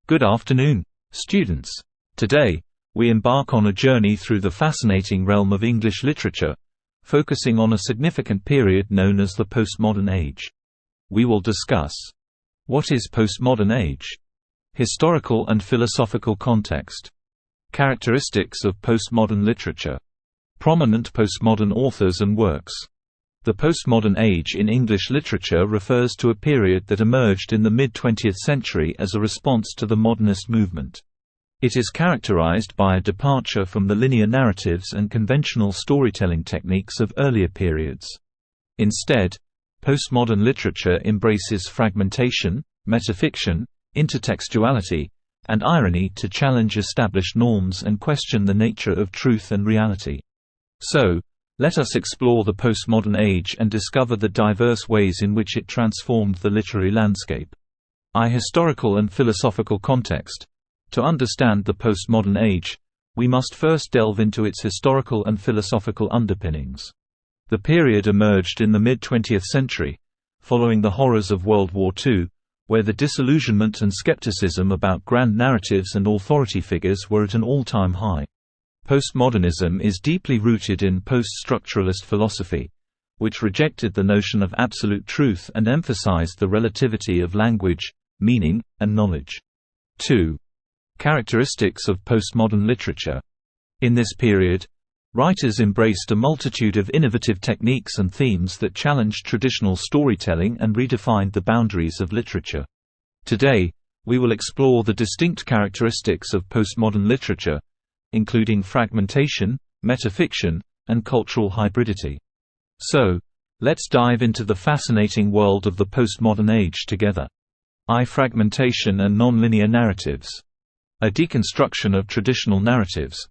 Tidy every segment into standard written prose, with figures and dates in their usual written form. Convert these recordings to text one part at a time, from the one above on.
Good afternoon, students. Today, we embark on a journey through the fascinating realm of English literature, focusing on a significant period known as the Postmodern Age. We will discuss: what is Postmodern Age? Historical and philosophical context. Characteristics of postmodern literature. Prominent postmodern authors and works. The postmodern age in English literature refers to a period that emerged in the mid-20th century as a response to the modernist movement. It is characterized by a departure from the linear narratives and conventional storytelling techniques of earlier periods. Instead, postmodern literature embraces fragmentation, metafiction, intertextuality, and irony to challenge established norms and question the nature of truth and reality. So, let us explore the postmodern age and discover the diverse ways in which it transformed the literary landscape. Historical and philosophical context. To understand the postmodern age, we must first delve into its historical and philosophical underpinnings. The period emerged in the mid-20th century, following the horrors of World War II, where the disillusionment and skepticism about grand narratives and authority figures were at an all-time high. Postmodernism is deeply rooted in post-structuralist philosophy, which rejected the notion of absolute truth and emphasized the relativity of language, meaning, and knowledge. 2. Characteristics of postmodern literature. In this period, writers embraced a multitude of innovative techniques and themes that challenged traditional storytelling and redefined the boundaries of literature. Today, we will explore the distinct characteristics of postmodern literature, including fragmentation, metafiction, and cultural hybridity. So, let's dive into the fascinating world of the postmodern age together. Fragmentation and nonlinear narratives. A deconstruction of traditional narratives.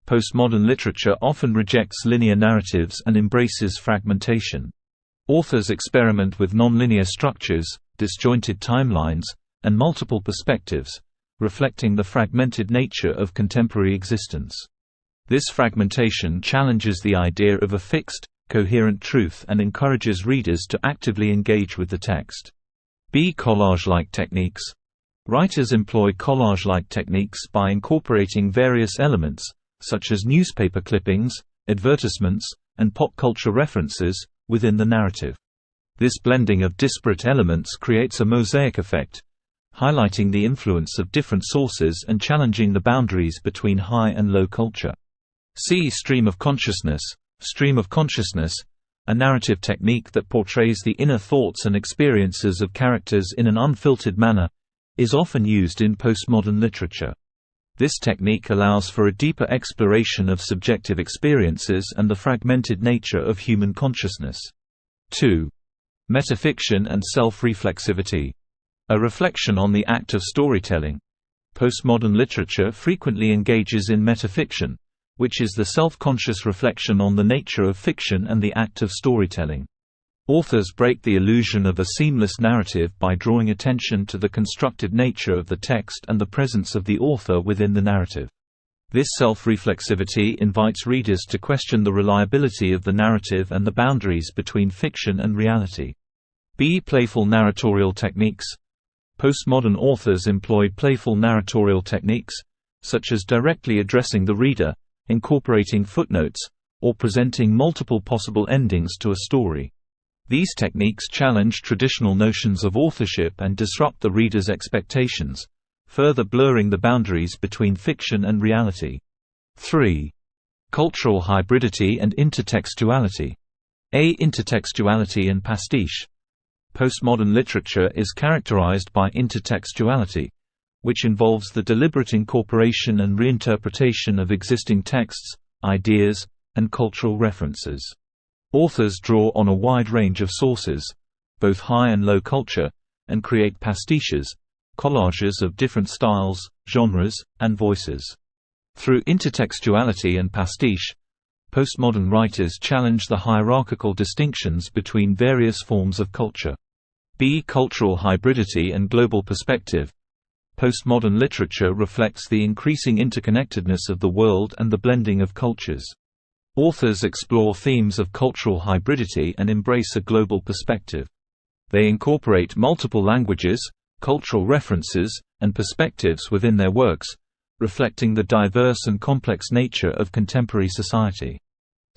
Postmodern literature often rejects linear narratives and embraces fragmentation. Authors experiment with nonlinear structures, disjointed timelines, and multiple perspectives, reflecting the fragmented nature of contemporary existence. This fragmentation challenges the idea of a fixed, coherent truth and encourages readers to actively engage with the text. Collage-like techniques. Writers employ collage-like techniques by incorporating various elements, such as newspaper clippings, advertisements, and pop culture references, within the narrative. This blending of disparate elements creates a mosaic effect, highlighting the influence of different sources and challenging the boundaries between high and low culture. Stream of consciousness. Stream of consciousness, a narrative technique that portrays the inner thoughts and experiences of characters in an unfiltered manner, is often used in postmodern literature. This technique allows for a deeper exploration of subjective experiences and the fragmented nature of human consciousness. 2. Metafiction and self-reflexivity. A reflection on the act of storytelling. Postmodern literature frequently engages in metafiction, which is the self-conscious reflection on the nature of fiction and the act of storytelling. Authors break the illusion of a seamless narrative by drawing attention to the constructed nature of the text and the presence of the author within the narrative. This self-reflexivity invites readers to question the reliability of the narrative and the boundaries between fiction and reality. Playful narratorial techniques. Postmodern authors employed playful narratorial techniques, such as directly addressing the reader, incorporating footnotes, or presenting multiple possible endings to a story. These techniques challenge traditional notions of authorship and disrupt the reader's expectations, further blurring the boundaries between fiction and reality. 3. Cultural hybridity and intertextuality. Intertextuality and pastiche. Postmodern literature is characterized by intertextuality, which involves the deliberate incorporation and reinterpretation of existing texts, ideas, and cultural references. Authors draw on a wide range of sources, both high and low culture, and create pastiches, collages of different styles, genres, and voices. Through intertextuality and pastiche, postmodern writers challenge the hierarchical distinctions between various forms of culture. Cultural hybridity and global perspective. Postmodern literature reflects the increasing interconnectedness of the world and the blending of cultures. Authors explore themes of cultural hybridity and embrace a global perspective. They incorporate multiple languages, cultural references, and perspectives within their works, reflecting the diverse and complex nature of contemporary society.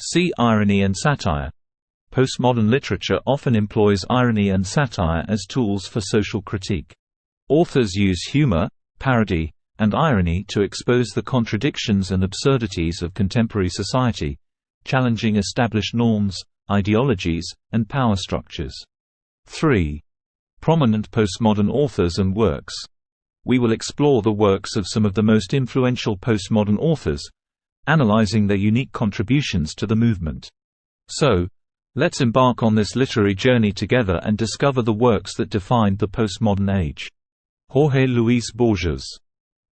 See irony and satire. Postmodern literature often employs irony and satire as tools for social critique. Authors use humor, parody, and irony to expose the contradictions and absurdities of contemporary society, challenging established norms, ideologies, and power structures. 3. Prominent postmodern authors and works. We will explore the works of some of the most influential postmodern authors, analyzing their unique contributions to the movement. So, let's embark on this literary journey together and discover the works that defined the postmodern age. Jorge Luis Borges.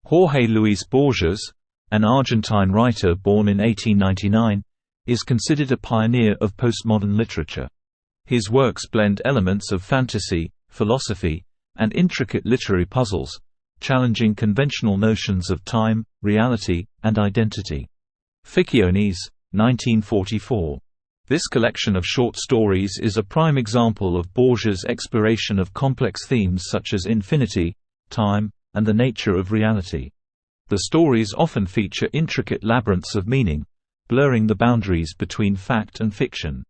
Jorge Luis Borges, an Argentine writer born in 1899, is considered a pioneer of postmodern literature. His works blend elements of fantasy, philosophy, and intricate literary puzzles, challenging conventional notions of time, reality, and identity. Ficciones, 1944. This collection of short stories is a prime example of Borges' exploration of complex themes such as infinity, time, and the nature of reality. The stories often feature intricate labyrinths of meaning, blurring the boundaries between fact and fiction.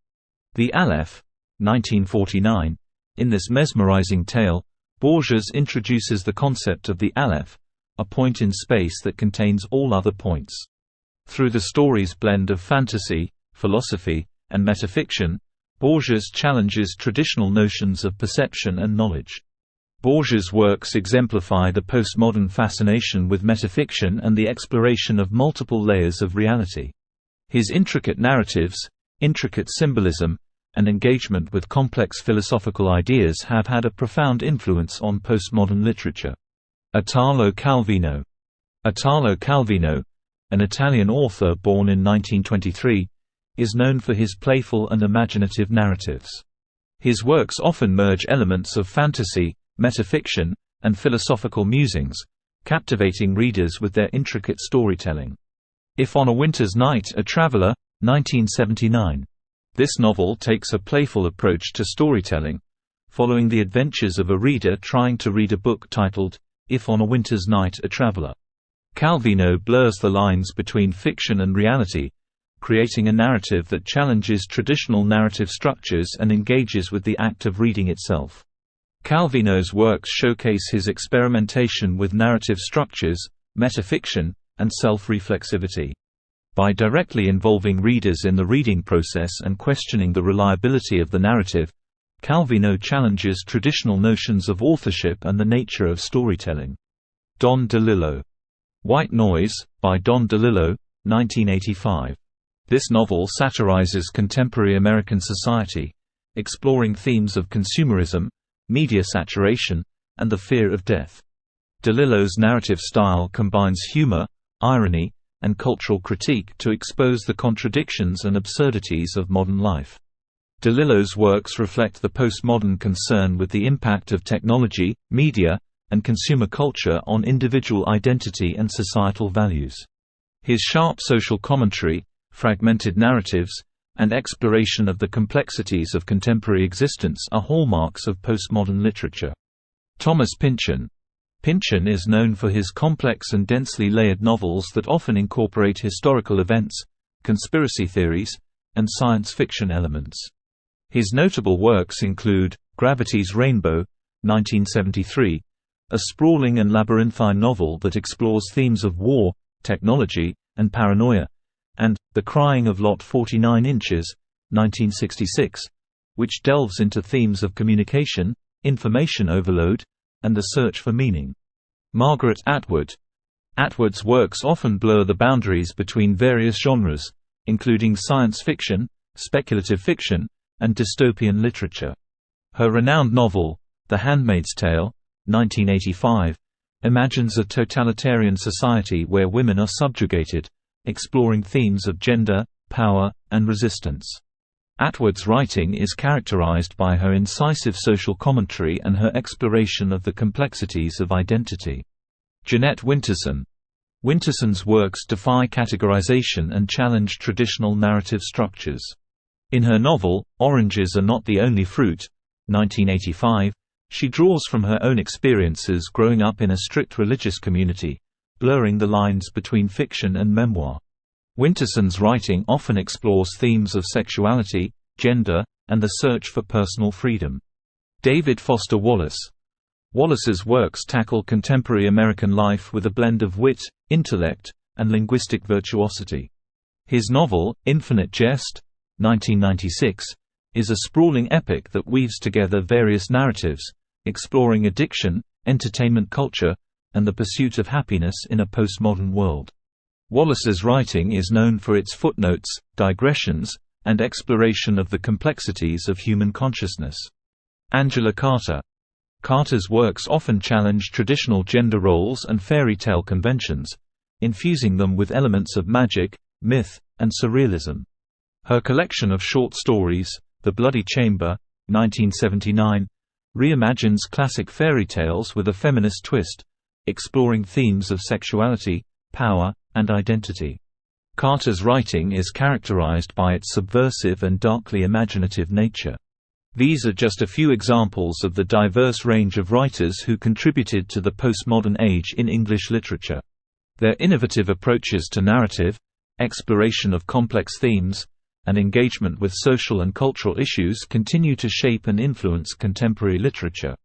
The Aleph, 1949. In this mesmerizing tale, Borges introduces the concept of the Aleph, a point in space that contains all other points. Through the story's blend of fantasy, philosophy, and metafiction, Borges challenges traditional notions of perception and knowledge. Borges' works exemplify the postmodern fascination with metafiction and the exploration of multiple layers of reality. His intricate narratives, intricate symbolism, and engagement with complex philosophical ideas have had a profound influence on postmodern literature. Italo Calvino. Italo Calvino, an Italian author born in 1923, is known for his playful and imaginative narratives. His works often merge elements of fantasy, metafiction, and philosophical musings, captivating readers with their intricate storytelling. If on a Winter's Night a Traveler, 1979. This novel takes a playful approach to storytelling, following the adventures of a reader trying to read a book titled, If on a Winter's Night a Traveler. Calvino blurs the lines between fiction and reality, creating a narrative that challenges traditional narrative structures and engages with the act of reading itself. Calvino's works showcase his experimentation with narrative structures, metafiction, and self-reflexivity. By directly involving readers in the reading process and questioning the reliability of the narrative, Calvino challenges traditional notions of authorship and the nature of storytelling. Don DeLillo. White Noise, by Don DeLillo, 1985. This novel satirizes contemporary American society, exploring themes of consumerism, media saturation, and the fear of death. DeLillo's narrative style combines humor, irony, and cultural critique to expose the contradictions and absurdities of modern life. DeLillo's works reflect the postmodern concern with the impact of technology, media, and consumer culture on individual identity and societal values. His sharp social commentary, fragmented narratives, and exploration of the complexities of contemporary existence are hallmarks of postmodern literature. Thomas Pynchon. Pynchon is known for his complex and densely layered novels that often incorporate historical events, conspiracy theories, and science fiction elements. His notable works include Gravity's Rainbow, 1973, a sprawling and labyrinthine novel that explores themes of war, technology, and paranoia, and The Crying of Lot 49 Inches, 1966, which delves into themes of communication, information overload, and the search for meaning. Margaret Atwood. Atwood's works often blur the boundaries between various genres, including science fiction, speculative fiction, and dystopian literature. Her renowned novel, The Handmaid's Tale, 1985, imagines a totalitarian society where women are subjugated, exploring themes of gender, power, and resistance. Atwood's writing is characterized by her incisive social commentary and her exploration of the complexities of identity. Jeanette Winterson. Winterson's works defy categorization and challenge traditional narrative structures. In her novel, Oranges Are Not the Only Fruit, 1985, She draws from her own experiences growing up in a strict religious community, blurring the lines between fiction and memoir. Winterson's writing often explores themes of sexuality, gender, and the search for personal freedom. David Foster Wallace. Wallace's works tackle contemporary American life with a blend of wit, intellect, and linguistic virtuosity. His novel, Infinite Jest, 1996, is a sprawling epic that weaves together various narratives, exploring addiction, entertainment culture, and the pursuit of happiness in a postmodern world. Wallace's writing is known for its footnotes, digressions, and exploration of the complexities of human consciousness. Angela Carter. Carter's works often challenge traditional gender roles and fairy tale conventions, infusing them with elements of magic, myth, and surrealism. Her collection of short stories, The Bloody Chamber, 1979, reimagines classic fairy tales with a feminist twist, exploring themes of sexuality, power, and identity. Carter's writing is characterized by its subversive and darkly imaginative nature. These are just a few examples of the diverse range of writers who contributed to the postmodern age in English literature. Their innovative approaches to narrative, exploration of complex themes, and engagement with social and cultural issues continue to shape and influence contemporary literature.